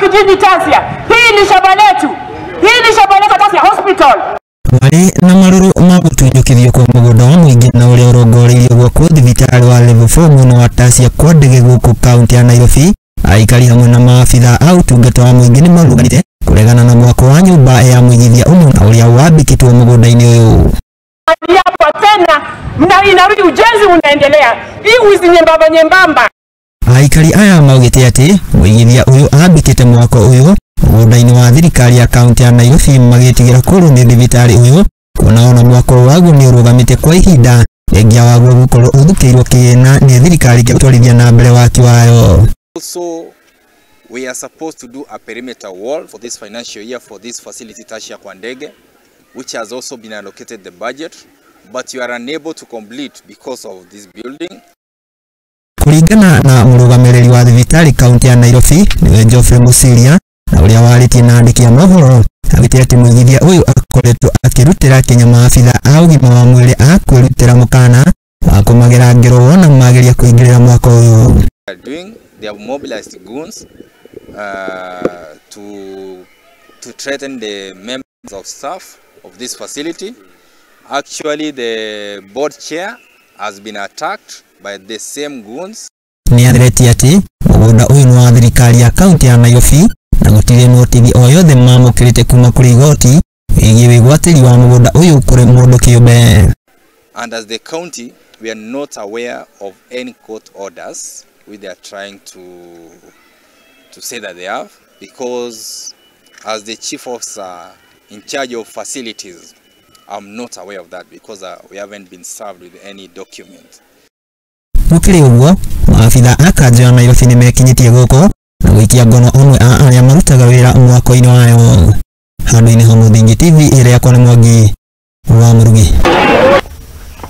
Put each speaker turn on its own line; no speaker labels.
kijiji Taasia. Hii ni shamba letu. Hii ni shamba letu Taasia Hospital.
Wale na maruru magutunyukithio kwa mugunda wa muighithia na uria warongoreirio gwakwo thibitari wa level 4 mwena wa Taasia kwa ndege guku kaunti ya Nairobi. Aikari hamwe na maabithaa a utungata wa muingi ni maruganite kuregana na mwako wa nyumba ya muigithia umwe na uria wambikitwo mugundaini uyu.
Hapa tena Nairobi ujenzi unaendelea. Hii wizi nyembamba.
Aikari aya maugite ati muigithia uyu ambikite mwako uyu mugundaini wa thirikari ya kaunti ya Nairobi magitigira kuru ni thibitari uyu kuona mwako wagu ni urugamite kwa ihinda engia wagu gukorwo uthukiirwo kiina ni thirikari gutwarithia na mbere waki wayo.
Also, we are supposed to do a perimeter wall for this financial year for this facility Taasia kwa ndege, which has also been allocated the budget, but you are unable to complete because of this building.
Kulingana na murugamiriri wa thibitari kaunti ya Nairobi niwe geofrey mosilia na uria waritie na andiki a mohoro agite ati muigithia uyu akoretwo akirutira Kenya maabithaa a ugima wa mwiri a kwirutira mukana wa kumagera ngero wona mageria kuingirira mwako uyu.
They have mobilized goons to threaten the members of staff of this facility. Actually, the board chair has been attacked by the same goons.
Ni athireti ati mugunda uyu ni wa thirikari ya kaunti ya Nairobi na gutire notithi o yothe mamukirite kuma kuri igoti wigie wigwatiri wa mugunda uyu kuri mundu kiumbe.
And as the county, we are not aware of any court orders which they are trying to say that they have, because as the chief officer in charge of facilities, I'm not aware of that because we haven't been served with any document.
Mukiri uguo maabithaa a kaunti ya Nairobi ni mekinyitie guko na gwikia ngono umwe a aria marutaga wira mwako-ini wayo. Handu-ini ha Muthingi TV iria kwa ni Mwangi wa Murugi.